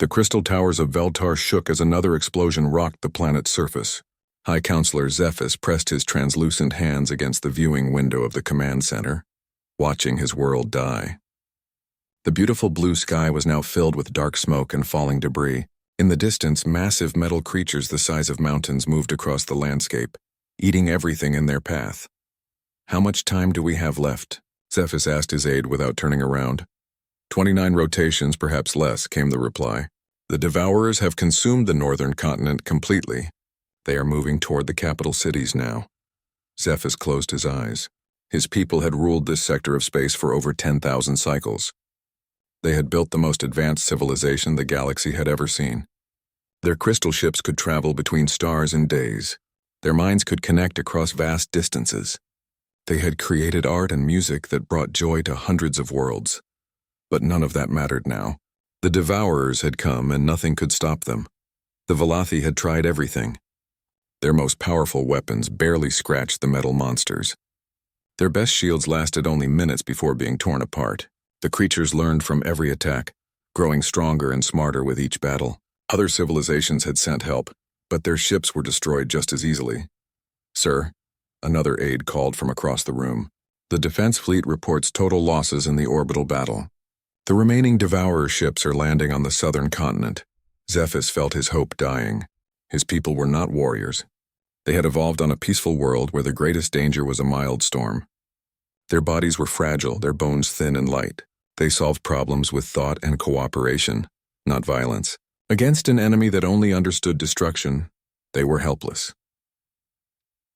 The crystal towers of Veltar shook as another explosion rocked the planet's surface. High Counselor Zephys pressed his translucent hands against the viewing window of the command center, watching his world die. The beautiful blue sky was now filled with dark smoke and falling debris. In the distance, massive metal creatures the size of mountains moved across the landscape, eating everything in their path. "How much time do we have left?" Zephys asked his aide without turning around. 29 rotations, perhaps less," came the reply. "The Devourers have consumed the northern continent completely. They are moving toward the capital cities now." Zephys closed his eyes. His people had ruled this sector of space for over 10,000 cycles. They had built the most advanced civilization the galaxy had ever seen. Their crystal ships could travel between stars in days. Their minds could connect across vast distances. They had created art and music that brought joy to hundreds of worlds. But none of that mattered now. The Devourers had come and nothing could stop them. The Valathi had tried everything. Their most powerful weapons barely scratched the metal monsters. Their best shields lasted only minutes before being torn apart. The creatures learned from every attack, growing stronger and smarter with each battle. Other civilizations had sent help, but their ships were destroyed just as easily. "Sir," another aide called from across the room, "the defense fleet reports total losses in the orbital battle. The remaining Devourer ships are landing on the southern continent." Zephys felt his hope dying. His people were not warriors. They had evolved on a peaceful world where the greatest danger was a mild storm. Their bodies were fragile, their bones thin and light. They solved problems with thought and cooperation, not violence. Against an enemy that only understood destruction, they were helpless.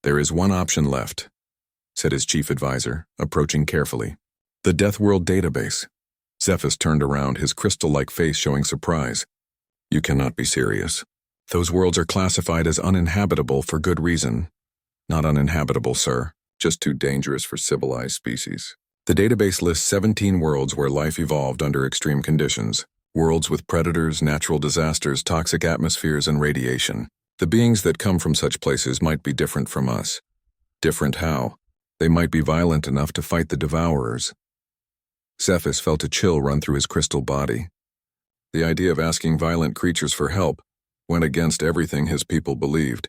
"There is one option left," said his chief advisor, approaching carefully. "The Deathworld database." Zephys turned around, his crystal-like face showing surprise. "You cannot be serious. Those worlds are classified as uninhabitable for good reason." "Not uninhabitable, sir. Just too dangerous for civilized species." The database lists 17 worlds where life evolved under extreme conditions. Worlds with predators, natural disasters, toxic atmospheres, and radiation. The beings that come from such places might be different from us. Different how? They might be violent enough to fight the Devourers. Zephys felt a chill run through his crystal body. The idea of asking violent creatures for help went against everything his people believed.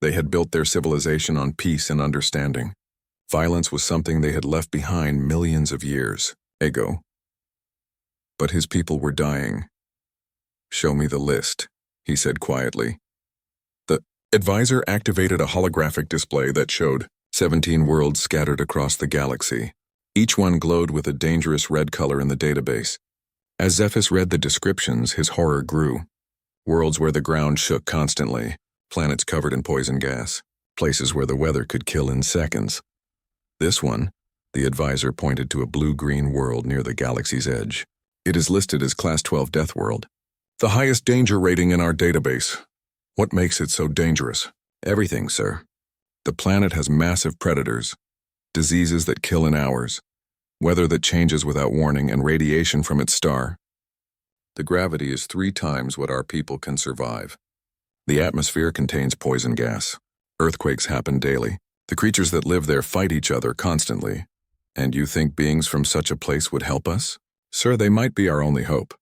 They had built their civilization on peace and understanding. Violence was something they had left behind millions of years ago. But his people were dying. "Show me the list," he said quietly. The advisor activated a holographic display that showed 17 worlds scattered across the galaxy. Each one glowed with a dangerous red color in the database. As Zephys read the descriptions, his horror grew. Worlds where the ground shook constantly, planets covered in poison gas, places where the weather could kill in seconds. This one, the advisor pointed to a blue-green world near the galaxy's edge. "It is listed as Class 12 Deathworld. The highest danger rating in our database. What makes it so dangerous?" "Everything, sir. The planet has massive predators, diseases that kill in hours, weather that changes without warning, and radiation from its star. The gravity is 3 times what our people can survive. The atmosphere contains poison gas. Earthquakes happen daily. The creatures that live there fight each other constantly. And you think beings from such a place would help us? Sir, they might be our only hope.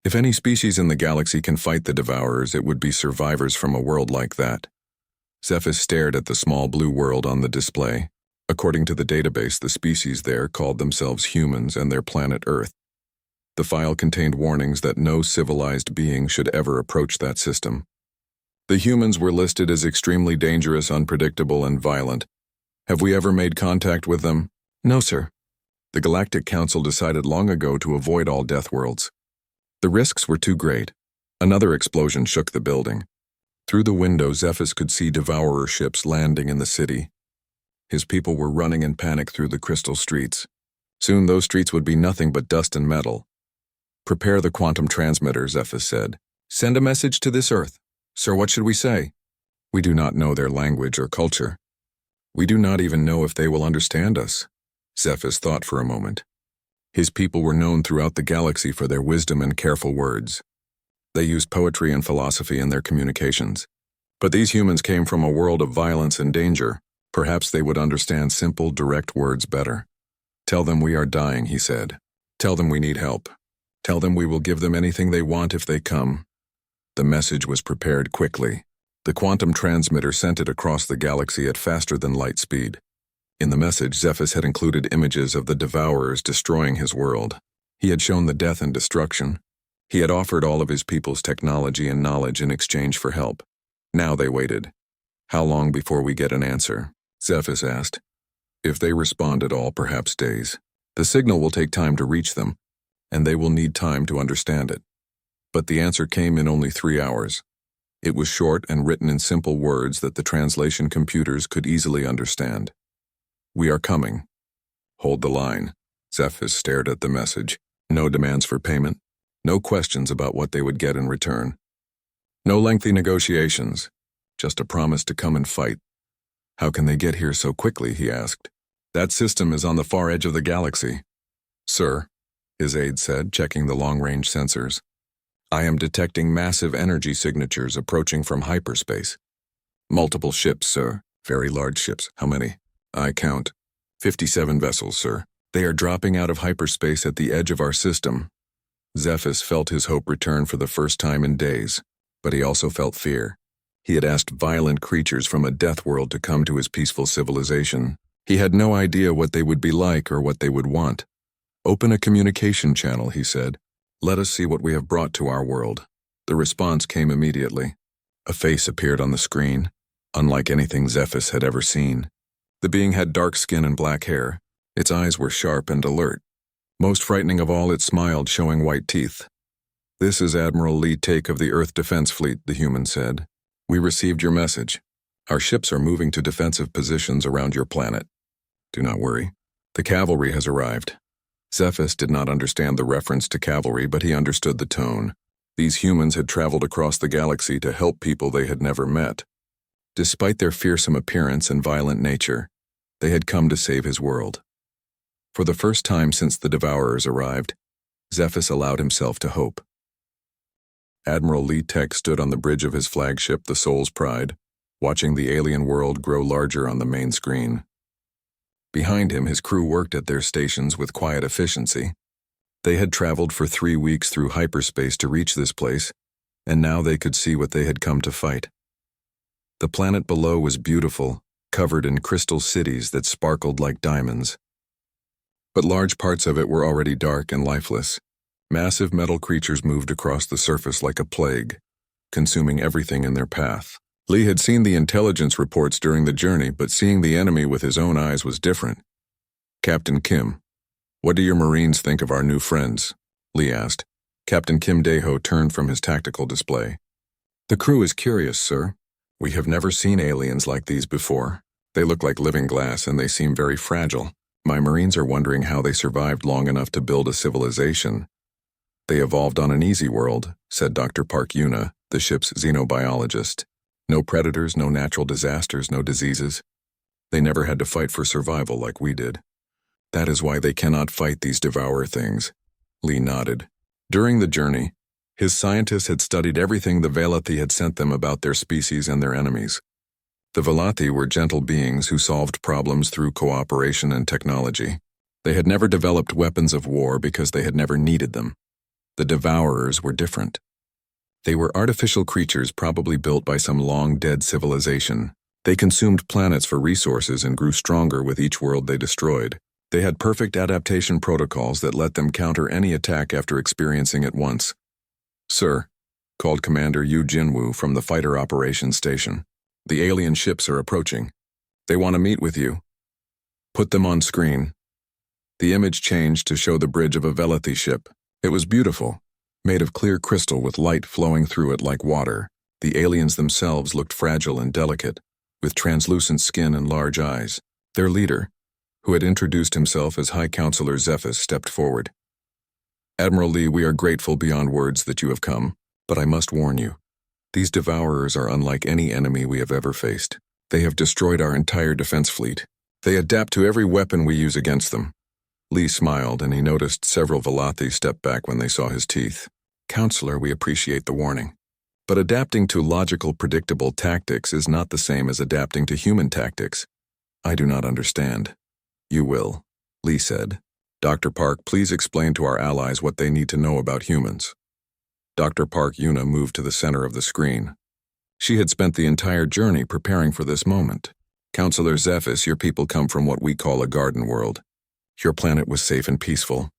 If any species in the galaxy can fight the Devourers, it would be survivors from a world like that." Zephys stared at the small blue world on the display. According to the database, the species there called themselves humans and their planet Earth. The file contained warnings that no civilized being should ever approach that system. The humans were listed as extremely dangerous, unpredictable, and violent. "Have we ever made contact with them?" "No, sir. The Galactic Council decided long ago to avoid all death worlds. The risks were too great." Another explosion shook the building. Through the window, Zephys could see Devourer ships landing in the city. His people were running in panic through the crystal streets. Soon those streets would be nothing but dust and metal. "Prepare the quantum transmitter," Zephys said. "Send a message to this Earth." "Sir, what should we say?" "We do not know their language or culture. We do not even know if they will understand us." Zephys thought for a moment. His people were known throughout the galaxy for their wisdom and careful words. They used poetry and philosophy in their communications. But these humans came from a world of violence and danger. Perhaps they would understand simple, direct words better. "Tell them we are dying," he said. "Tell them we need help. Tell them we will give them anything they want if they come. The message was prepared quickly. The quantum transmitter sent it across the galaxy at faster than light speed. In the message, Zephys had included images of the Devourers destroying his world. He had shown the death and destruction. He had offered all of his people's technology and knowledge in exchange for help. Now they waited. How long before we get an answer? Zephys asked. If they respond at all, perhaps days. The signal will take time to reach them, and they will need time to understand it. But the answer came in only 3 hours. It was short and written in simple words that the translation computers could easily understand. We are coming. Hold the line. Zephys stared at the message. No demands for payment. No questions about what they would get in return. No lengthy negotiations. Just a promise to come and fight. How can they get here so quickly, he asked. That system is on the far edge of the galaxy. Sir, his aide said, checking the long-range sensors. I am detecting massive energy signatures approaching from hyperspace. Multiple ships, sir. Very large ships. How many? I count 57 vessels, sir. They are dropping out of hyperspace at the edge of our system. Zephys felt his hope return for the first time in days, but he also felt fear. He had asked violent creatures from a death world to come to his peaceful civilization. He had no idea what they would be like or what they would want. Open a communication channel, he said. Let us see what we have brought to our world. The response came immediately. A face appeared on the screen, unlike anything Zephys had ever seen. The being had dark skin and black hair. Its eyes were sharp and alert. Most frightening of all, it smiled, showing white teeth. This is Admiral Lee Take of the Earth Defense Fleet, the human said. We received your message. Our ships are moving to defensive positions around your planet. Do not worry. The cavalry has arrived. Zephys did not understand the reference to cavalry, but he understood the tone. These humans had traveled across the galaxy to help people they had never met. Despite their fearsome appearance and violent nature, they had come to save his world. For the first time since the Devourers arrived, Zephys allowed himself to hope. Admiral Lee Tech stood on the bridge of his flagship, the Soul's Pride, watching the alien world grow larger on the main screen. Behind him, his crew worked at their stations with quiet efficiency. They had traveled for 3 weeks through hyperspace to reach this place, and now they could see what they had come to fight. The planet below was beautiful, covered in crystal cities that sparkled like diamonds. But large parts of it were already dark and lifeless. Massive metal creatures moved across the surface like a plague, consuming everything in their path. Lee had seen the intelligence reports during the journey, but seeing the enemy with his own eyes was different. Captain Kim, what do your Marines think of our new friends? Lee asked. Captain Kim Daeho turned from his tactical display. The crew is curious, sir. We have never seen aliens like these before. They look like living glass and they seem very fragile. My Marines are wondering how they survived long enough to build a civilization. They evolved on an easy world, said Dr. Park Yuna, the ship's xenobiologist. No predators, no natural disasters, no diseases. They never had to fight for survival like we did. That is why they cannot fight these devourer things. Lee nodded. During the journey, his scientists had studied everything the Velathi had sent them about their species and their enemies. The Velathi were gentle beings who solved problems through cooperation and technology. They had never developed weapons of war because they had never needed them. The Devourers were different. They were artificial creatures probably built by some long-dead civilization. They consumed planets for resources and grew stronger with each world they destroyed. They had perfect adaptation protocols that let them counter any attack after experiencing it once. Sir, called Commander Yu Jinwoo from the fighter operations station. The alien ships are approaching. They want to meet with you. Put them on screen. The image changed to show the bridge of a Velathi ship. It was beautiful, made of clear crystal with light flowing through it like water. The aliens themselves looked fragile and delicate, with translucent skin and large eyes. Their leader, who had introduced himself as High Counselor Zephys, stepped forward. Admiral Lee, we are grateful beyond words that you have come, but I must warn you. These Devourers are unlike any enemy we have ever faced. They have destroyed our entire defense fleet. They adapt to every weapon we use against them. Lee smiled, and he noticed several Velathi step back when they saw his teeth. Counselor, we appreciate the warning. But adapting to logical, predictable tactics is not the same as adapting to human tactics. I do not understand. You will, Lee said. Dr. Park, please explain to our allies what they need to know about humans. Dr. Park Yuna moved to the center of the screen. She had spent the entire journey preparing for this moment. Counselor Zephys, your people come from what we call a garden world. Your planet was safe and peaceful,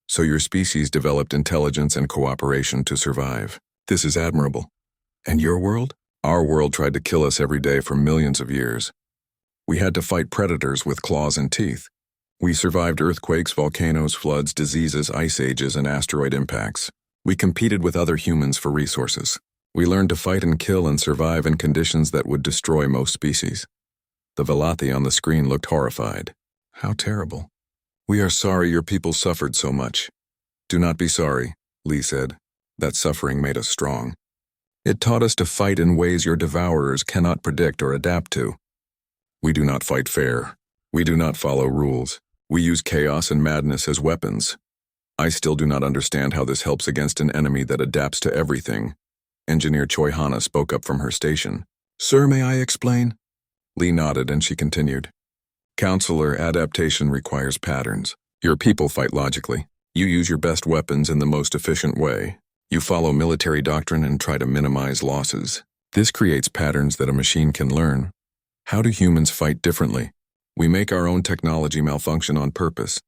so your species developed intelligence and cooperation to survive. This is admirable. And your world? Our world tried to kill us every day for millions of years. We had to fight predators with claws and teeth. We survived earthquakes, volcanoes, floods, diseases, ice ages, and asteroid impacts. We competed with other humans for resources. We learned to fight and kill and survive in conditions that would destroy most species. The Velothi on the screen looked horrified. How terrible. We are sorry your people suffered so much. Do not be sorry, Lee said. That suffering made us strong. It taught us to fight in ways your devourers cannot predict or adapt to. We do not fight fair. We do not follow rules. We use chaos and madness as weapons. I still do not understand how this helps against an enemy that adapts to everything. Engineer Choi Hana spoke up from her station. Sir, may I explain? Lee nodded and she continued. Counselor, adaptation requires patterns. Your people fight logically. You use your best weapons in the most efficient way. You follow military doctrine and try to minimize losses. This creates patterns that a machine can learn. How do humans fight differently? We make our own technology malfunction on purpose.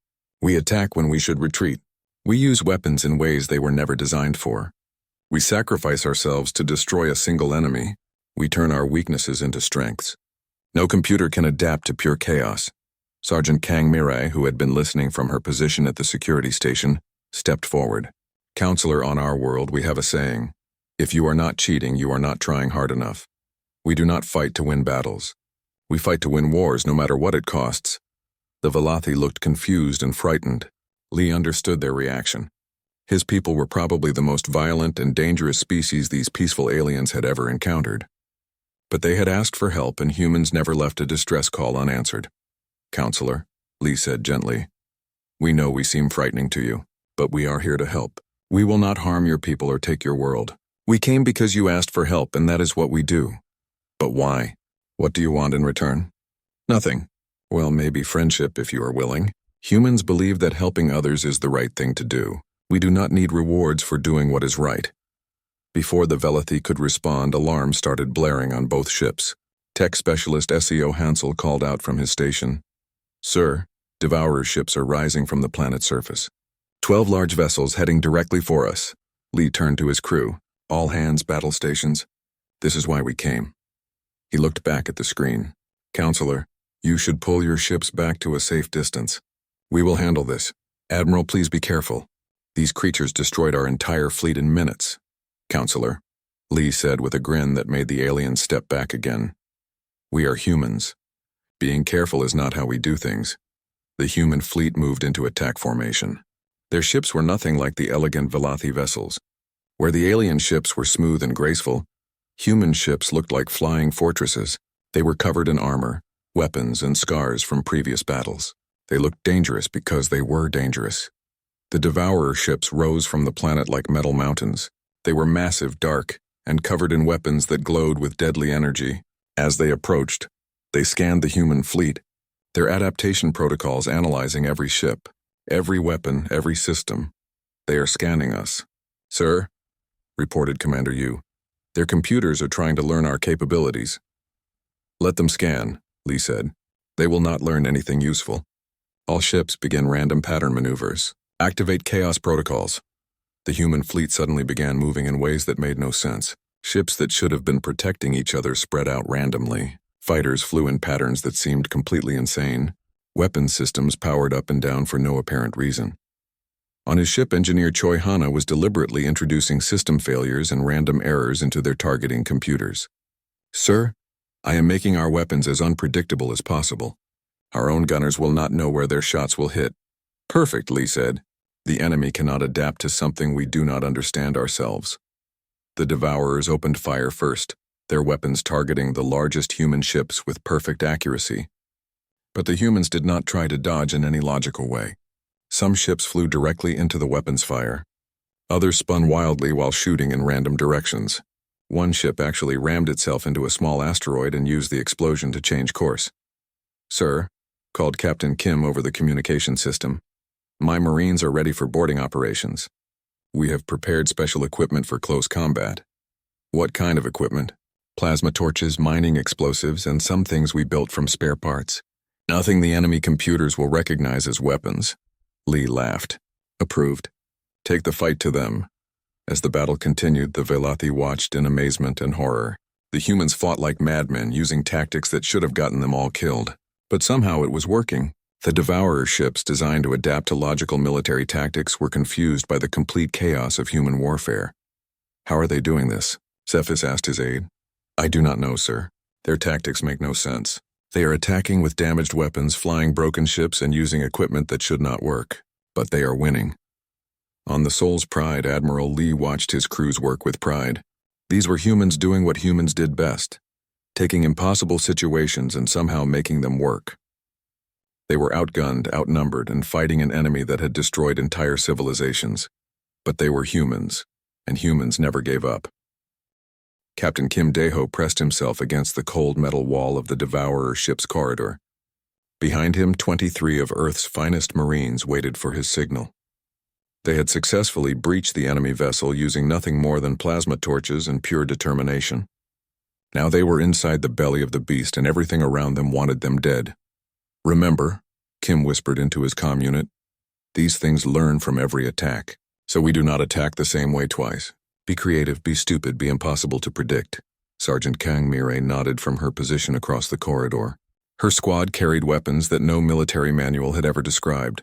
We attack when we should retreat. We use weapons in ways they were never designed for. We sacrifice ourselves to destroy a single enemy. We turn our weaknesses into strengths. No computer can adapt to pure chaos. Sergeant Kang Mirai, who had been listening from her position at the security station, stepped forward. Counselor, on our world, we have a saying. If you are not cheating, you are not trying hard enough. We do not fight to win battles. We fight to win wars, no matter what it costs. The Velothi looked confused and frightened. Lee understood their reaction. His people were probably the most violent and dangerous species these peaceful aliens had ever encountered. But they had asked for help, and humans never left a distress call unanswered. Counselor, Lee said gently, we know we seem frightening to you, but we are here to help. We will not harm your people or take your world. We came because you asked for help, and that is what we do. But why? What do you want in return? Nothing. Well, maybe friendship if you are willing. Humans believe that helping others is the right thing to do. We do not need rewards for doing what is right. Before the Velothi could respond, alarms started blaring on both ships. Tech specialist SEO Hansel called out from his station. Sir, Devourer ships are rising from the planet's surface. 12 large vessels heading directly for us. Lee turned to his crew. All hands, battle stations. This is why we came. He looked back at the screen. Counselor, you should pull your ships back to a safe distance. We will handle this. Admiral, please be careful. These creatures destroyed our entire fleet in minutes. Counselor, Lee said with a grin that made the aliens step back again. We are humans. Being careful is not how we do things. The human fleet moved into attack formation. Their ships were nothing like the elegant Velothi vessels. Where the alien ships were smooth and graceful, human ships looked like flying fortresses. They were covered in armor, weapons, and scars from previous battles. They looked dangerous because they were dangerous. The Devourer ships rose from the planet like metal mountains. They were massive, dark, and covered in weapons that glowed with deadly energy. As they approached, they scanned the human fleet, their adaptation protocols analyzing every ship, every weapon, every system. They are scanning us. Sir, reported Commander Yu, their computers are trying to learn our capabilities. Let them scan, Lee said. They will not learn anything useful. All ships begin random pattern maneuvers. Activate chaos protocols. The human fleet suddenly began moving in ways that made no sense. Ships that should have been protecting each other spread out randomly. Fighters flew in patterns that seemed completely insane. Weapon systems powered up and down for no apparent reason. On his ship, Engineer Choi Hana was deliberately introducing system failures and random errors into their targeting computers. Sir, I am making our weapons as unpredictable as possible. Our own gunners will not know where their shots will hit. Perfect, Lee said. The enemy cannot adapt to something we do not understand ourselves. The Devourers opened fire first, their weapons targeting the largest human ships with perfect accuracy. But the humans did not try to dodge in any logical way. Some ships flew directly into the weapons fire. Others spun wildly while shooting in random directions. One ship actually rammed itself into a small asteroid and used the explosion to change course. Sir, called Captain Kim over the communication system, My Marines are ready for boarding operations. We have prepared special equipment for close combat. What kind of equipment? Plasma torches, mining explosives, and some things we built from spare parts. Nothing the enemy computers will recognize as weapons. Lee laughed. Approved. Take the fight to them. As the battle continued, the Velathi watched in amazement and horror. The humans fought like madmen, using tactics that should have gotten them all killed. But somehow it was working. The Devourer ships, designed to adapt to logical military tactics, were confused by the complete chaos of human warfare. How are they doing this? Zephys asked his aide. I do not know, sir. Their tactics make no sense. They are attacking with damaged weapons, flying broken ships, and using equipment that should not work. But they are winning. On the Soul's Pride, Admiral Lee watched his crews work with pride. These were humans doing what humans did best, taking impossible situations and somehow making them work. They were outgunned, outnumbered, and fighting an enemy that had destroyed entire civilizations. But they were humans, and humans never gave up. Captain Kim Dae-ho pressed himself against the cold metal wall of the Devourer ship's corridor. Behind him, 23 of Earth's finest Marines waited for his signal. They had successfully breached the enemy vessel using nothing more than plasma torches and pure determination. Now they were inside the belly of the beast, and everything around them wanted them dead. Remember, Kim whispered into his comm unit, these things learn from every attack, so we do not attack the same way twice. Be creative, be stupid, be impossible to predict. Sergeant Kang Mirai nodded from her position across the corridor. Her squad carried weapons that no military manual had ever described.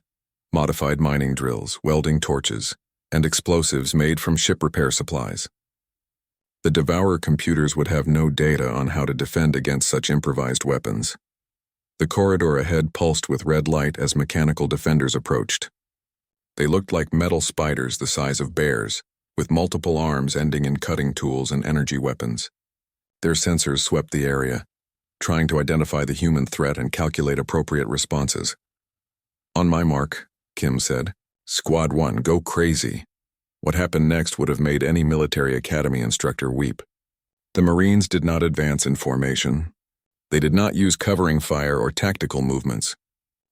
Modified mining drills, welding torches, and explosives made from ship repair supplies. The Devourer computers would have no data on how to defend against such improvised weapons. The corridor ahead pulsed with red light as mechanical defenders approached. They looked like metal spiders the size of bears, with multiple arms ending in cutting tools and energy weapons. Their sensors swept the area, trying to identify the human threat and calculate appropriate responses. On my mark, Kim said. Squad 1, go crazy. What happened next would have made any military academy instructor weep. The Marines did not advance in formation. They did not use covering fire or tactical movements.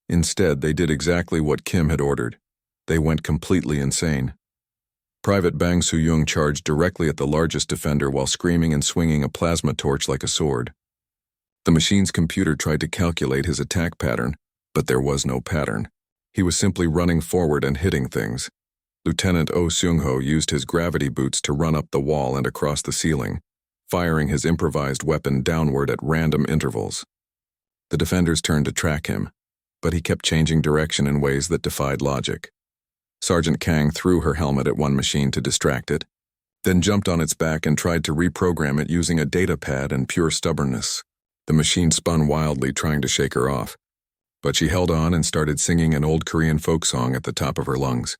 Instead, they did exactly what Kim had ordered. They went completely insane. Private Bang Soo-young charged directly at the largest defender while screaming and swinging a plasma torch like a sword. The machine's computer tried to calculate his attack pattern, but there was no pattern. He was simply running forward and hitting things. Lieutenant Oh Seung-ho used his gravity boots to run up the wall and across the ceiling, firing his improvised weapon downward at random intervals. The defenders turned to track him, but he kept changing direction in ways that defied logic. Sergeant Kang threw her helmet at one machine to distract it, then jumped on its back and tried to reprogram it using a data pad and pure stubbornness. The machine spun wildly, trying to shake her off, but she held on and started singing an old Korean folk song at the top of her lungs.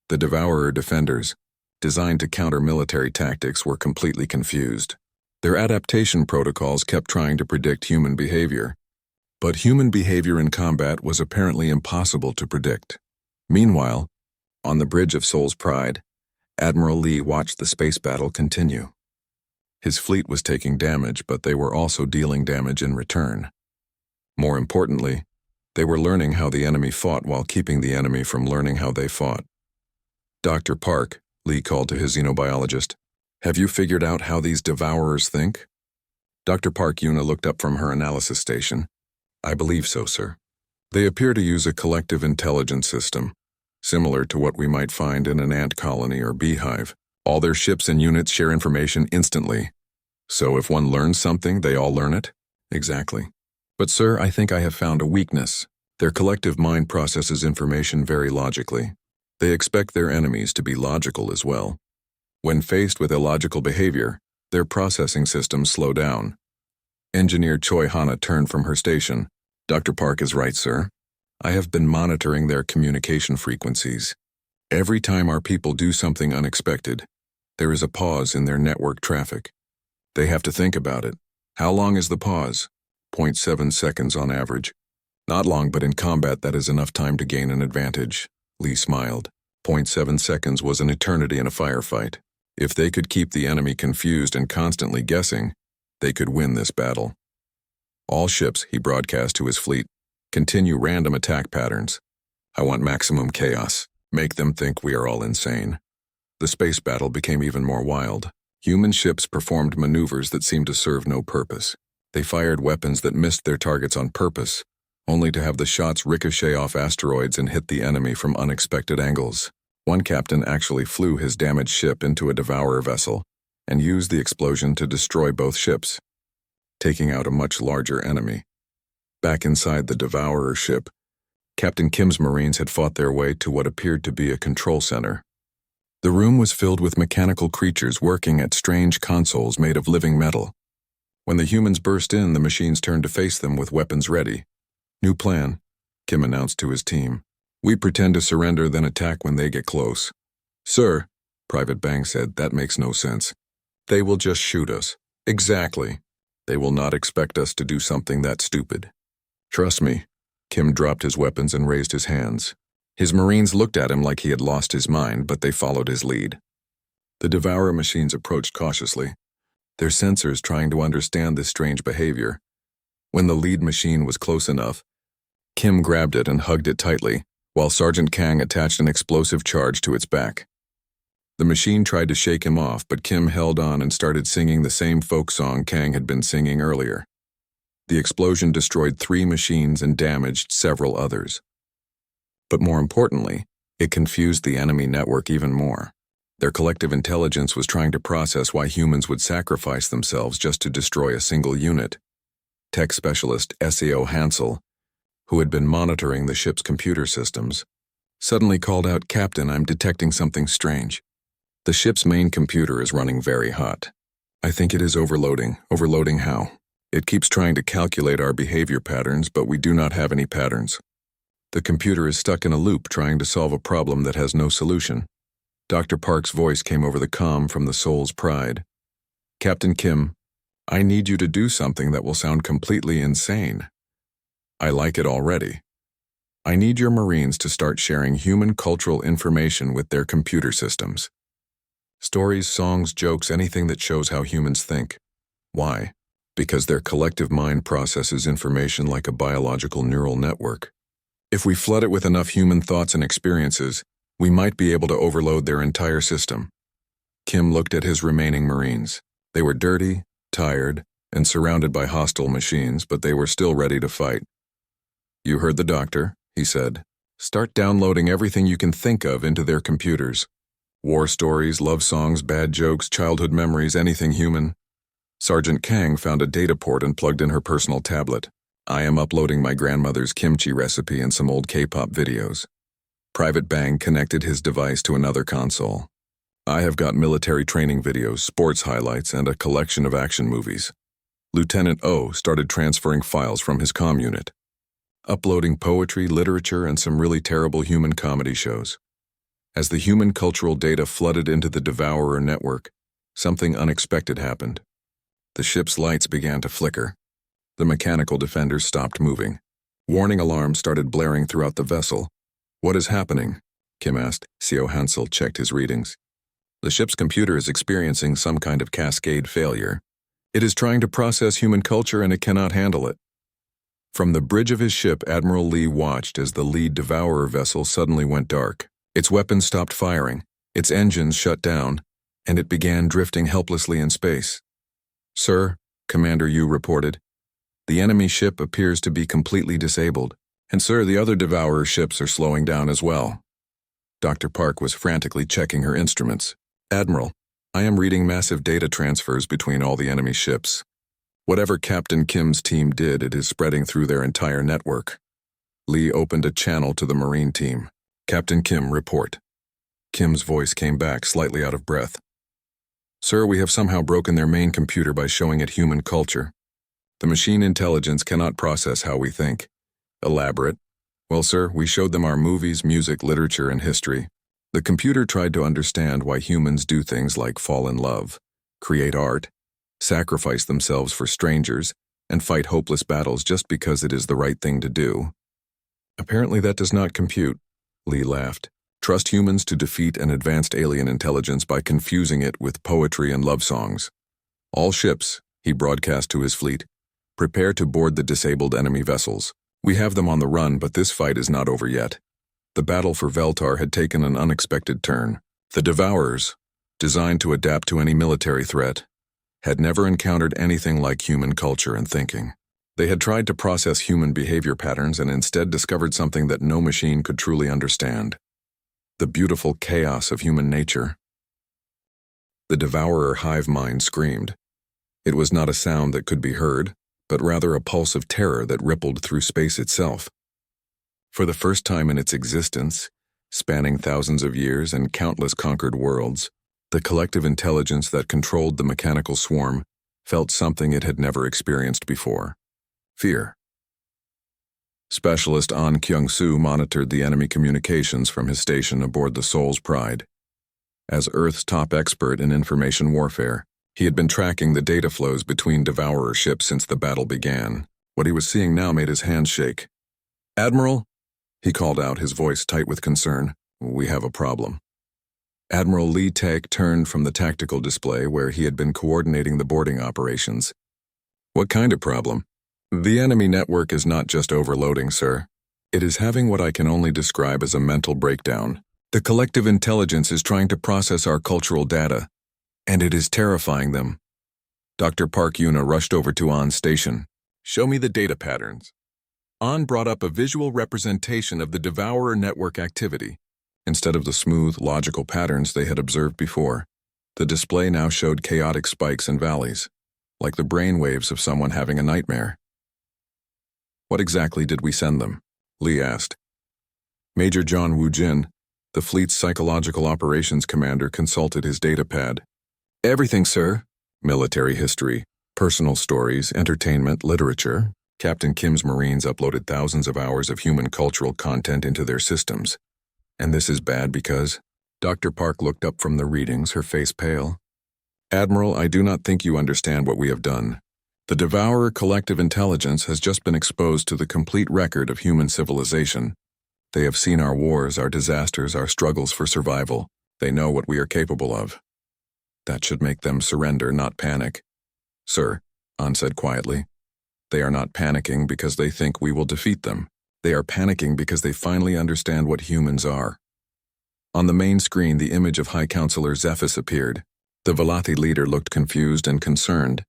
The Devourer defenders, designed to counter military tactics, were completely confused. Their adaptation protocols kept trying to predict human behavior, but human behavior in combat was apparently impossible to predict. Meanwhile, on the bridge of Soul's Pride, Admiral Lee watched the space battle continue. His fleet was taking damage, but they were also dealing damage in return. More importantly, they were learning how the enemy fought while keeping the enemy from learning how they fought. Dr. Park, Lee called to his xenobiologist, have you figured out how these Devourers think? Dr. Park Yuna looked up from her analysis station. I believe so, sir. They appear to use a collective intelligence system, similar to what we might find in an ant colony or beehive. All their ships and units share information instantly. So if one learns something, they all learn it? Exactly. But sir, I think I have found a weakness. Their collective mind processes information very logically. They expect their enemies to be logical as well. When faced with illogical behavior, their processing systems slow down. Engineer Choi Hana turned from her station. Dr. Park is right, sir. I have been monitoring their communication frequencies. Every time our people do something unexpected, there is a pause in their network traffic. They have to think about it. How long is the pause? 0.7 seconds on average. Not long, but in combat that is enough time to gain an advantage. Lee smiled. 0.7 seconds was an eternity in a firefight. If they could keep the enemy confused and constantly guessing, they could win this battle. All ships, he broadcast to his fleet, continue random attack patterns. I want maximum chaos. Make them think we are all insane. The space battle became even more wild. Human ships performed maneuvers that seemed to serve no purpose. They fired weapons that missed their targets on purpose, only to have the shots ricochet off asteroids and hit the enemy from unexpected angles. One captain actually flew his damaged ship into a Devourer vessel and used the explosion to destroy both ships, taking out a much larger enemy. Back inside the Devourer ship, Captain Kim's Marines had fought their way to what appeared to be a control center. The room was filled with mechanical creatures working at strange consoles made of living metal. When the humans burst in, the machines turned to face them with weapons ready. "New plan," Kim announced to his team. "We pretend to surrender, then attack when they get close." "Sir," Private Bang said, "that makes no sense. They will just shoot us." "Exactly. They will not expect us to do something that stupid." "Trust me." Kim dropped his weapons and raised his hands. His Marines looked at him like he had lost his mind, but they followed his lead. The Devourer machines approached cautiously, their sensors trying to understand this strange behavior. When the lead machine was close enough, Kim grabbed it and hugged it tightly, while Sergeant Kang attached an explosive charge to its back. The machine tried to shake him off, but Kim held on and started singing the same folk song Kang had been singing earlier. The explosion destroyed 3 machines and damaged several others. But more importantly, it confused the enemy network even more. Their collective intelligence was trying to process why humans would sacrifice themselves just to destroy a single unit. Tech specialist S.E.O. Hansel, who had been monitoring the ship's computer systems, suddenly called out, "Captain, I'm detecting something strange. The ship's main computer is running very hot. I think it is overloading." "Overloading how?" "It keeps trying to calculate our behavior patterns, but we do not have any patterns. The computer is stuck in a loop trying to solve a problem that has no solution." Dr. Park's voice came over the comm from the Soul's Pride. "Captain Kim, I need you to do something that will sound completely insane. I like it already. I need your Marines to start sharing human cultural information with their computer systems. Stories, songs, jokes, anything that shows how humans think. Why? Because their collective mind processes information like a biological neural network. If we flood it with enough human thoughts and experiences, we might be able to overload their entire system." Kim looked at his remaining Marines. They were dirty, tired, and surrounded by hostile machines, but they were still ready to fight. "You heard the doctor," he said. "Start downloading everything you can think of into their computers. War stories, love songs, bad jokes, childhood memories, anything human." Sergeant Kang found a data port and plugged in her personal tablet. "I am uploading my grandmother's kimchi recipe and some old K-pop videos." Private Bang connected his device to another console. "I have got military training videos, sports highlights, and a collection of action movies." Lieutenant O started transferring files from his comm unit, uploading poetry, literature, and some really terrible human comedy shows. As the human cultural data flooded into the Devourer network, something unexpected happened. The ship's lights began to flicker. The mechanical defenders stopped moving. Warning alarms started blaring throughout the vessel. "What is happening?" Kim asked. C.O. Hansel checked his readings. "The ship's computer is experiencing some kind of cascade failure. It is trying to process human culture and it cannot handle it." From the bridge of his ship, Admiral Lee watched as the lead Devourer vessel suddenly went dark. Its weapons stopped firing, its engines shut down, and it began drifting helplessly in space. "Sir," Commander Yu reported, "the enemy ship appears to be completely disabled. And sir, the other Devourer ships are slowing down as well." Dr. Park was frantically checking her instruments. "Admiral, I am reading massive data transfers between all the enemy ships. Whatever Captain Kim's team did, it is spreading through their entire network." Lee opened a channel to the Marine team. "Captain Kim, report." Kim's voice came back, slightly out of breath. "Sir, we have somehow broken their main computer by showing it human culture. The machine intelligence cannot process how we think." "Elaborate." "Well, sir, we showed them our movies, music, literature, and history. The computer tried to understand why humans do things like fall in love, create art, sacrifice themselves for strangers, and fight hopeless battles just because it is the right thing to do. Apparently that does not compute." Lee laughed. "Trust humans to defeat an advanced alien intelligence by confusing it with poetry and love songs. All ships," he broadcast to his fleet, "prepare to board the disabled enemy vessels. We have them on the run, but this fight is not over yet." The battle for Veltar had taken an unexpected turn. The Devourers, designed to adapt to any military threat, had never encountered anything like human culture and thinking. They had tried to process human behavior patterns and instead discovered something that no machine could truly understand: the beautiful chaos of human nature. The Devourer hive mind screamed. It was not a sound that could be heard, but rather a pulse of terror that rippled through space itself. For the first time in its existence, spanning thousands of years and countless conquered worlds, the collective intelligence that controlled the mechanical swarm felt something it had never experienced before: fear. Specialist An Kyung-soo monitored the enemy communications from his station aboard the Soul's Pride. As Earth's top expert in information warfare, he had been tracking the data flows between Devourer ships since the battle began. What he was seeing now made his hands shake. "Admiral," he called out, his voice tight with concern, "we have a problem." Admiral Lee Taek turned from the tactical display where he had been coordinating the boarding operations. "What kind of problem?" "The enemy network is not just overloading, sir. It is having what I can only describe as a mental breakdown. The collective intelligence is trying to process our cultural data, and it is terrifying them." Dr. Park Yuna rushed over to An's station. "Show me the data patterns." An brought up a visual representation of the Devourer network activity. Instead of the smooth, logical patterns they had observed before, the display now showed chaotic spikes and valleys, like the brainwaves of someone having a nightmare. "What exactly did we send them?" Lee asked. Major John Woo-jin, the fleet's psychological operations commander, consulted his datapad. "Everything, sir. Military history, personal stories, entertainment, literature." Captain Kim's Marines uploaded thousands of hours of human cultural content into their systems. "And this is bad because—" Dr. Park looked up from the readings, her face pale. "Admiral, I do not think you understand what we have done. The Devourer collective intelligence has just been exposed to the complete record of human civilization. They have seen our wars, our disasters, our struggles for survival. They know what we are capable of. That should make them surrender, not panic." "Sir," An said quietly, "they are not panicking because they think we will defeat them. They are panicking because they finally understand what humans are." On the main screen, the image of High Counselor Zephys appeared. The Valathi leader looked confused and concerned.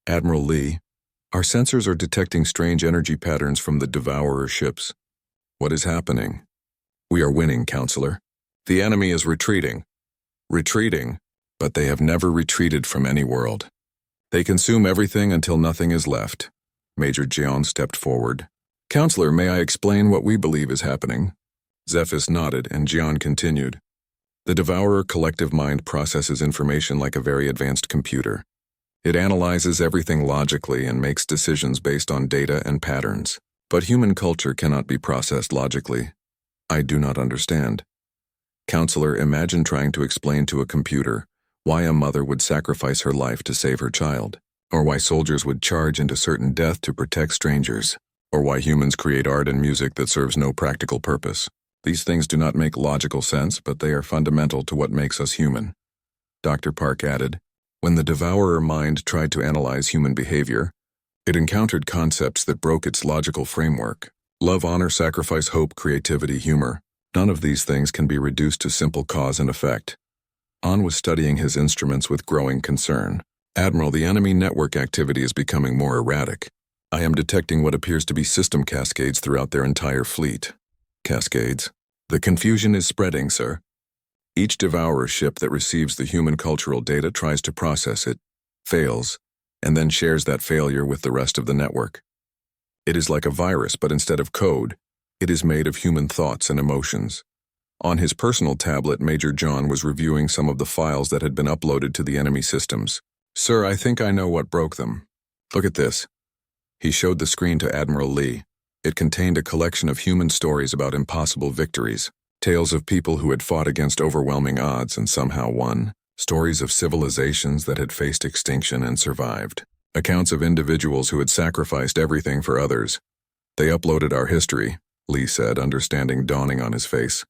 "Admiral Lee, our sensors are detecting strange energy patterns from the Devourer ships." "What is happening?" "We are winning, Counselor. The enemy is retreating." "Retreating? But they have never retreated from any world. They consume everything until nothing is left." Major Jeon stepped forward. "Counselor, may I explain what we believe is happening?" Zephys nodded, and Jeon continued. "The Devourer collective mind processes information like a very advanced computer. It analyzes everything logically and makes decisions based on data and patterns. But human culture cannot be processed logically. I do not understand. Counselor, imagine trying to explain to a computer why a mother would sacrifice her life to save her child, or why soldiers would charge into certain death to protect strangers, or why humans create art and music that serves no practical purpose. These things do not make logical sense, but they are fundamental to what makes us human." Dr. Park added, "When the Devourer mind tried to analyze human behavior, it encountered concepts that broke its logical framework. Love, honor, sacrifice, hope, creativity, humor. None of these things can be reduced to simple cause and effect." An was studying his instruments with growing concern. "Admiral, the enemy network activity is becoming more erratic. I am detecting what appears to be system cascades throughout their entire fleet." "Cascades? The confusion is spreading, sir. Each Devourer ship that receives the human cultural data tries to process it, fails, and then shares that failure with the rest of the network. It is like a virus, but instead of code, it is made of human thoughts and emotions." On his personal tablet, Major John was reviewing some of the files that had been uploaded to the enemy systems. "Sir, I think I know what broke them. Look at this." He showed the screen to Admiral Lee. It contained a collection of human stories about impossible victories, tales of people who had fought against overwhelming odds and somehow won, stories of civilizations that had faced extinction and survived, accounts of individuals who had sacrificed everything for others. "They uploaded our history," Lee said, understanding dawning on his face.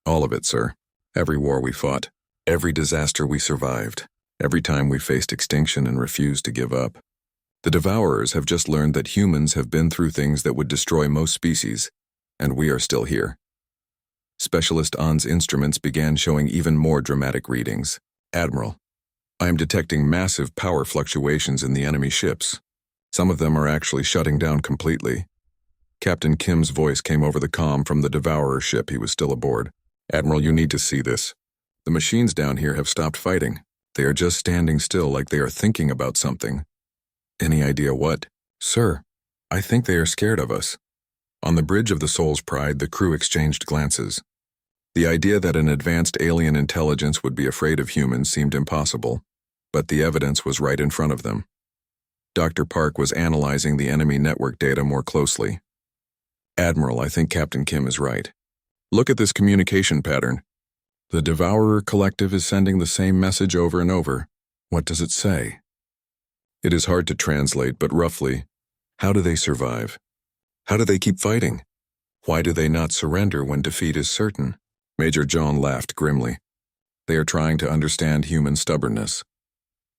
"All of it, sir. Every war we fought, every disaster we survived, every time we faced extinction and refused to give up. The Devourers have just learned that humans have been through things that would destroy most species, and we are still here." Specialist On's instruments began showing even more dramatic readings. Admiral, I am detecting massive power fluctuations in the enemy ships. Some of them are actually shutting down completely. Captain Kim's voice came over the comm from the Devourer ship he was still aboard. Admiral, you need to see this. The machines down here have stopped fighting. They are just standing still like they are thinking about something. Any idea what? Sir, I think they are scared of us. On the bridge of the Soul's Pride, the crew exchanged glances. The idea that an advanced alien intelligence would be afraid of humans seemed impossible, but the evidence was right in front of them. Dr. Park was analyzing the enemy network data more closely. Admiral, I think Captain Kim is right. Look at this communication pattern. The Devourer Collective is sending the same message over and over. What does it say? It is hard to translate, but roughly, how do they survive? How do they keep fighting? Why do they not surrender when defeat is certain? Major John laughed grimly. They are trying to understand human stubbornness.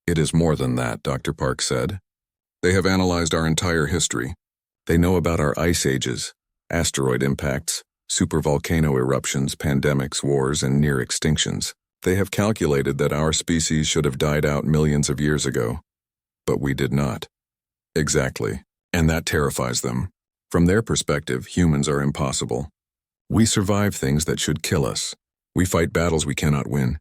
It is more than that, Dr. Park said. They have analyzed our entire history. They know about our ice ages, asteroid impacts, supervolcano eruptions, pandemics, wars, and near extinctions. They have calculated that our species should have died out millions of years ago. But we did not. Exactly. And that terrifies them. From their perspective, humans are impossible. We survive things that should kill us. We fight battles we cannot win.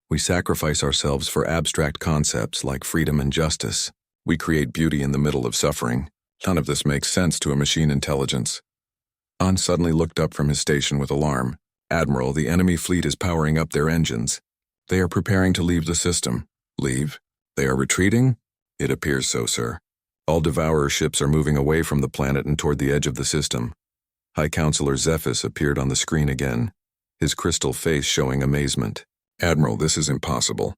We sacrifice ourselves for abstract concepts like freedom and justice. We create beauty in the middle of suffering. None of this makes sense to a machine intelligence. On suddenly looked up from his station with alarm. Admiral, the enemy fleet is powering up their engines. They are preparing to leave the system. Leave? They are retreating? It appears so, sir. All Devourer ships are moving away from the planet and toward the edge of the system. High Counselor Zephys appeared on the screen again, his crystal face showing amazement. Admiral, this is impossible.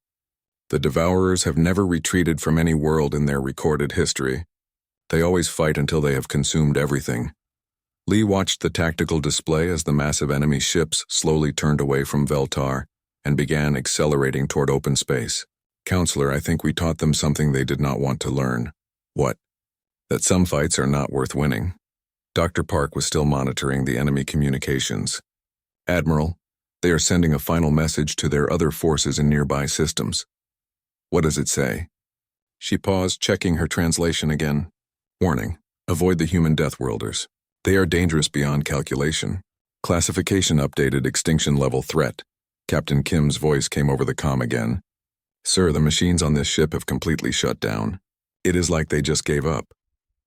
The Devourers have never retreated from any world in their recorded history. They always fight until they have consumed everything. Lee watched the tactical display as the massive enemy ships slowly turned away from Veltar and began accelerating toward open space. Counselor, I think we taught them something they did not want to learn. What? That some fights are not worth winning. Dr. Park was still monitoring the enemy communications. Admiral, they are sending a final message to their other forces in nearby systems. What does it say? She paused, checking her translation again. Warning, avoid the human Deathworlders. They are dangerous beyond calculation. Classification updated, extinction level threat. Captain Kim's voice came over the comm again. Sir, the machines on this ship have completely shut down. It is like they just gave up.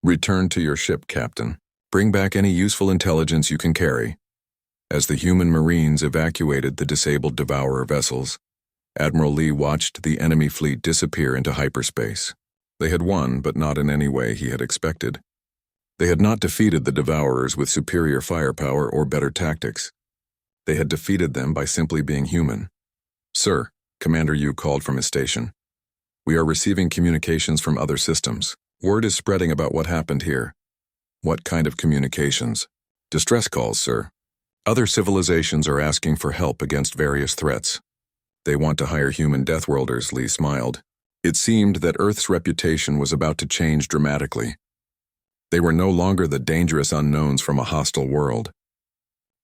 Return to your ship, Captain. Bring back any useful intelligence you can carry. As the human Marines evacuated the disabled Devourer vessels, Admiral Lee watched the enemy fleet disappear into hyperspace. They had won, but not in any way he had expected. They had not defeated the Devourers with superior firepower or better tactics. They had defeated them by simply being human. Sir, Commander Yu called from his station. We are receiving communications from other systems. Word is spreading about what happened here. What kind of communications? Distress calls, sir. Other civilizations are asking for help against various threats. They want to hire human Deathworlders, Lee smiled. It seemed that Earth's reputation was about to change dramatically. They were no longer the dangerous unknowns from a hostile world.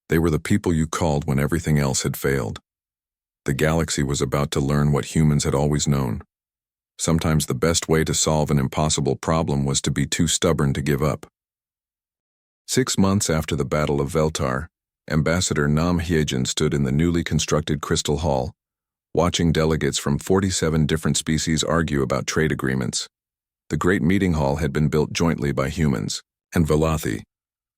They were the people you called when everything else had failed. The galaxy was about to learn what humans had always known. Sometimes the best way to solve an impossible problem was to be too stubborn to give up. 6 months after the Battle of Veltar, Ambassador Nam Hyejin stood in the newly constructed Crystal Hall, watching delegates from 47 different species argue about trade agreements. The Great Meeting Hall had been built jointly by humans and Velothi,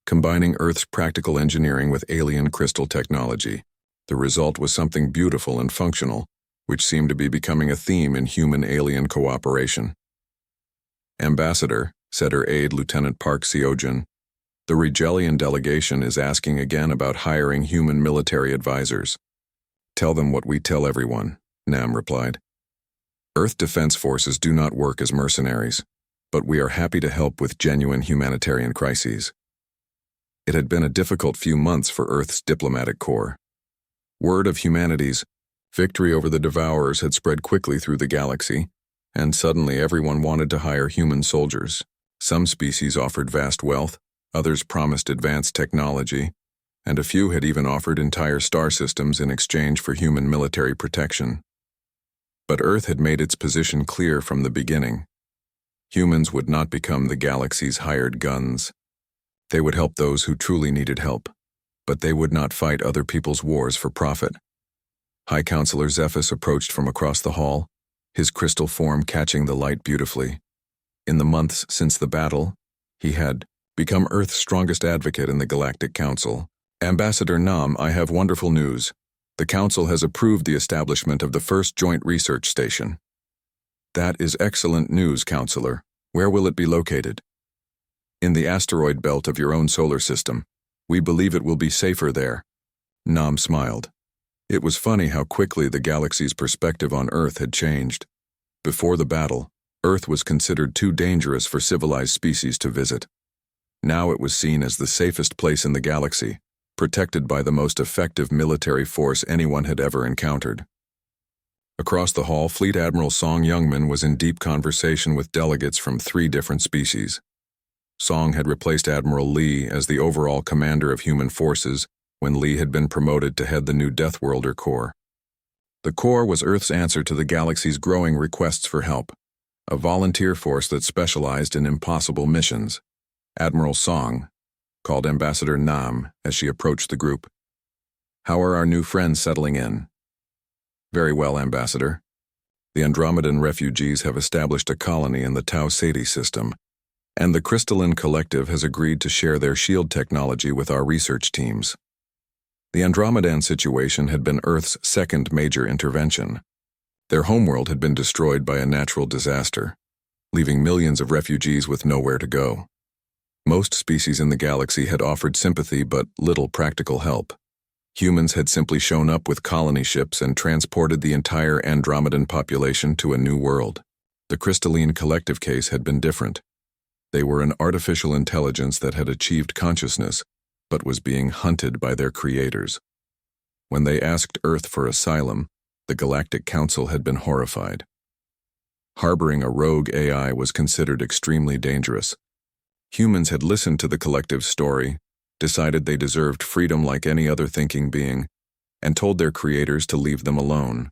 combining Earth's practical engineering with alien crystal technology. The result was something beautiful and functional, which seemed to be becoming a theme in human-alien cooperation. Ambassador, said her aide Lieutenant Park Seojin, the Regelian delegation is asking again about hiring human military advisors. Tell them what we tell everyone, Nam replied. Earth Defense Forces do not work as mercenaries, but we are happy to help with genuine humanitarian crises. It had been a difficult few months for Earth's diplomatic corps. Word of humanity's victory over the Devourers had spread quickly through the galaxy, and suddenly everyone wanted to hire human soldiers. Some species offered vast wealth, others promised advanced technology, and a few had even offered entire star systems in exchange for human military protection. But Earth had made its position clear from the beginning. Humans would not become the galaxy's hired guns. They would help those who truly needed help, but they would not fight other people's wars for profit. High Counselor Zephys approached from across the hall, his crystal form catching the light beautifully. In the months since the battle, he had become Earth's strongest advocate in the Galactic Council. Ambassador Nam, I have wonderful news. The Council has approved the establishment of the first joint research station. That is excellent news, Counselor. Where will it be located? In the asteroid belt of your own solar system. We believe it will be safer there. Nam smiled. It was funny how quickly the galaxy's perspective on Earth had changed. Before the battle, Earth was considered too dangerous for civilized species to visit. Now it was seen as the safest place in the galaxy, protected by the most effective military force anyone had ever encountered. Across the hall, Fleet Admiral Song Youngman was in deep conversation with delegates from 3 different species. Song had replaced Admiral Lee as the overall commander of human forces when Lee had been promoted to head the new Deathworlder Corps. The Corps was Earth's answer to the galaxy's growing requests for help, a volunteer force that specialized in impossible missions. Admiral Song called Ambassador Nam as she approached the group. How are our new friends settling in? Very well, Ambassador. The Andromedan refugees have established a colony in the Tau Ceti system, and the Crystalline Collective has agreed to share their shield technology with our research teams. The Andromedan situation had been Earth's second major intervention. Their homeworld had been destroyed by a natural disaster, leaving millions of refugees with nowhere to go. Most species in the galaxy had offered sympathy but little practical help. Humans had simply shown up with colony ships and transported the entire Andromedan population to a new world. The Crystalline Collective case had been different. They were an artificial intelligence that had achieved consciousness, but was being hunted by their creators. When they asked Earth for asylum, the Galactic Council had been horrified. Harboring a rogue AI was considered extremely dangerous. Humans had listened to the collective's story, decided they deserved freedom like any other thinking being, and told their creators to leave them alone.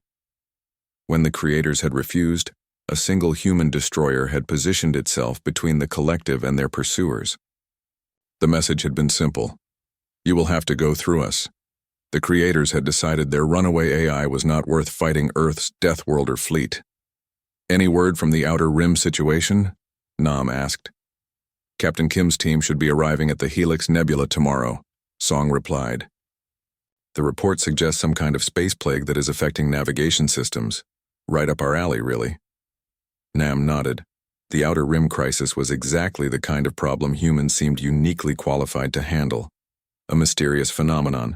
When the creators had refused, a single human destroyer had positioned itself between the collective and their pursuers. The message had been simple. You will have to go through us. The creators had decided their runaway AI was not worth fighting Earth's Deathworlder fleet. Any word from the Outer Rim situation? Nam asked. Captain Kim's team should be arriving at the Helix Nebula tomorrow, Song replied. The report suggests some kind of space plague that is affecting navigation systems. Right up our alley, really. Nam nodded. The Outer Rim crisis was exactly the kind of problem humans seemed uniquely qualified to handle. A mysterious phenomenon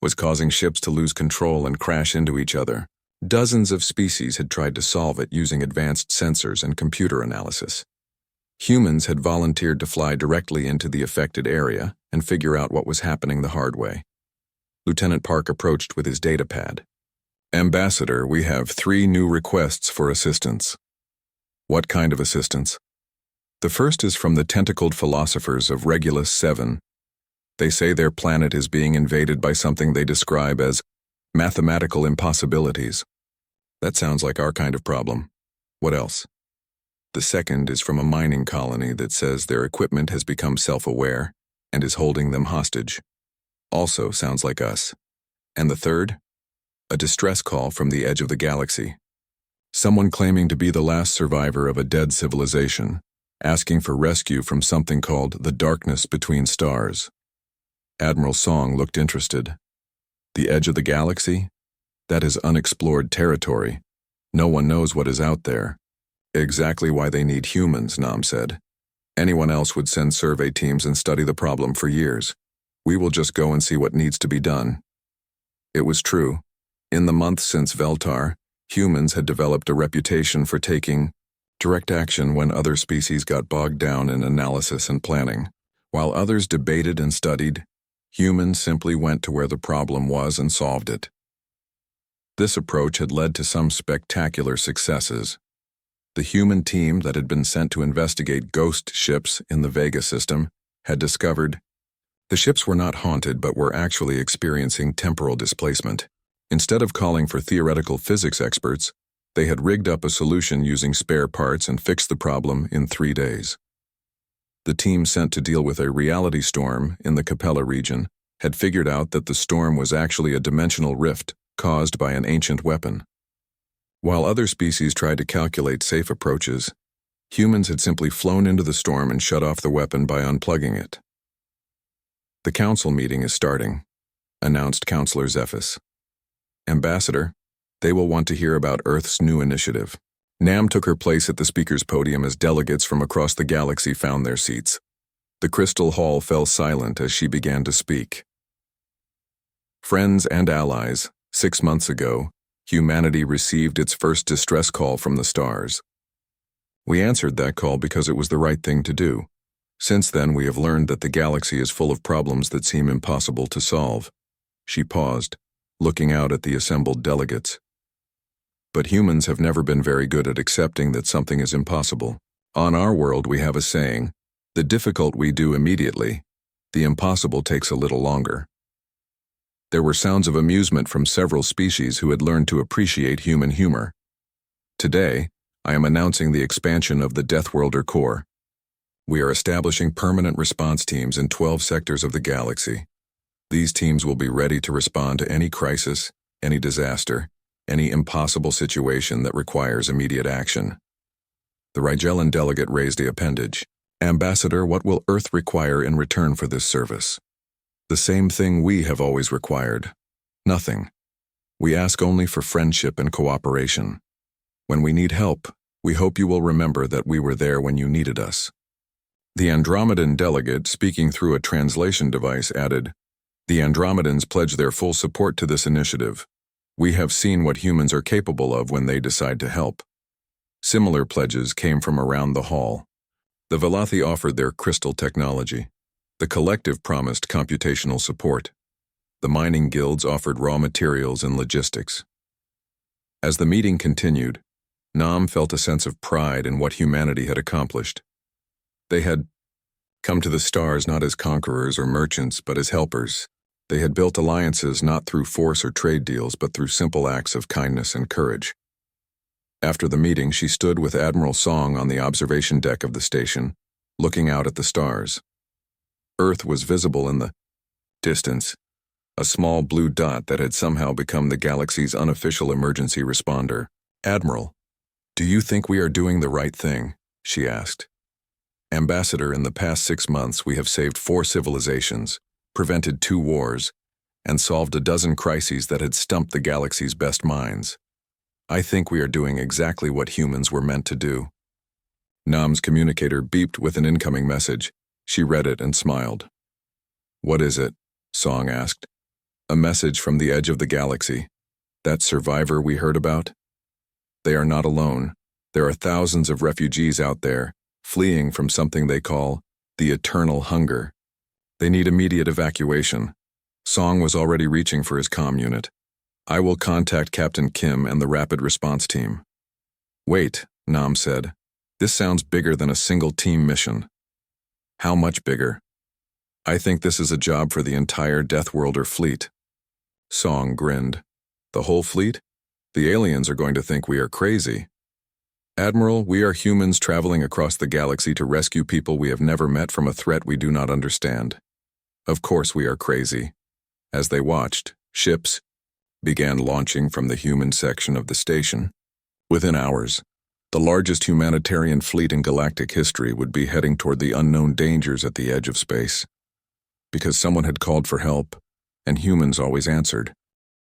was causing ships to lose control and crash into each other. Dozens of species had tried to solve it using advanced sensors and computer analysis. Humans had volunteered to fly directly into the affected area and figure out what was happening the hard way. Lieutenant Park approached with his datapad. Ambassador, we have 3 new requests for assistance. What kind of assistance? The first is from the tentacled philosophers of Regulus 7. They say their planet is being invaded by something they describe as mathematical impossibilities. That sounds like our kind of problem. What else? The second is from a mining colony that says their equipment has become self-aware and is holding them hostage. Also sounds like us. And the third? A distress call from the edge of the galaxy. Someone claiming to be the last survivor of a dead civilization, asking for rescue from something called the darkness between stars. Admiral Song looked interested. The edge of the galaxy? That is unexplored territory. No one knows what is out there. Exactly why they need humans, Nam said. Anyone else would send survey teams and study the problem for years. We will just go and see what needs to be done. It was true. In the months since Veltar, humans had developed a reputation for taking direct action when other species got bogged down in analysis and planning. While others debated and studied, humans simply went to where the problem was and solved it. This approach had led to some spectacular successes. The human team that had been sent to investigate ghost ships in the Vega system had discovered The ships were not haunted but were actually experiencing temporal displacement. Instead of calling for theoretical physics experts, they had rigged up a solution using spare parts and fixed the problem in 3 days. The team sent to deal with a reality storm in the Capella region had figured out that the storm was actually a dimensional rift caused by an ancient weapon. While other species tried to calculate safe approaches, humans had simply flown into the storm and shut off the weapon by unplugging it. "The council meeting is starting," announced Counselor Zephys. "Ambassador, they will want to hear about Earth's new initiative." Nam took her place at the speaker's podium as delegates from across the galaxy found their seats. The crystal hall fell silent as she began to speak. "Friends and allies, 6 months ago, humanity received its first distress call from the stars. We answered that call because it was the right thing to do. Since then, we have learned that the galaxy is full of problems that seem impossible to solve." She paused, looking out at the assembled delegates. "But humans have never been very good at accepting that something is impossible. On our world, we have a saying, 'The difficult we do immediately, the impossible takes a little longer.'" There were sounds of amusement from several species who had learned to appreciate human humor. "Today, I am announcing the expansion of the Deathworlder Corps. We are establishing permanent response teams in 12 sectors of the galaxy. These teams will be ready to respond to any crisis, any disaster, any impossible situation that requires immediate action." The Rigellan delegate raised the appendage. "Ambassador, what will Earth require in return for this service?" "The same thing we have always required. Nothing. We ask only for friendship and cooperation. When we need help, we hope you will remember that we were there when you needed us." The Andromedan delegate, speaking through a translation device, added, "The Andromedans pledge their full support to this initiative. We have seen what humans are capable of when they decide to help." Similar pledges came from around the hall. The Velothi offered their crystal technology. The collective promised computational support. The mining guilds offered raw materials and logistics. As the meeting continued, Nam felt a sense of pride in what humanity had accomplished. They had come to the stars not as conquerors or merchants, but as helpers. They had built alliances not through force or trade deals, but through simple acts of kindness and courage. After the meeting, she stood with Admiral Song on the observation deck of the station, looking out at the stars. Earth was visible in the distance, a small blue dot that had somehow become the galaxy's unofficial emergency responder. "Admiral, do you think we are doing the right thing?" she asked. "Ambassador, in the past 6 months we have saved 4 civilizations, prevented 2 wars, and solved a dozen crises that had stumped the galaxy's best minds. I think we are doing exactly what humans were meant to do." Nam's communicator beeped with an incoming message. She read it and smiled. "What is it?" Song asked. "A message from the edge of the galaxy. That survivor we heard about? They are not alone. There are thousands of refugees out there, fleeing from something they call the eternal hunger. They need immediate evacuation." Song was already reaching for his comm unit. "I will contact Captain Kim and the rapid response team." "Wait," Nam said. "This sounds bigger than a single team mission." "How much bigger?" "I think this is a job for the entire Deathworlder fleet." Song grinned. "The whole fleet? The aliens are going to think we are crazy." "Admiral, we are humans traveling across the galaxy to rescue people we have never met from a threat we do not understand. Of course we are crazy." As they watched, ships began launching from the human section of the station. Within hours, the largest humanitarian fleet in galactic history would be heading toward the unknown dangers at the edge of space. Because someone had called for help, and humans always answered.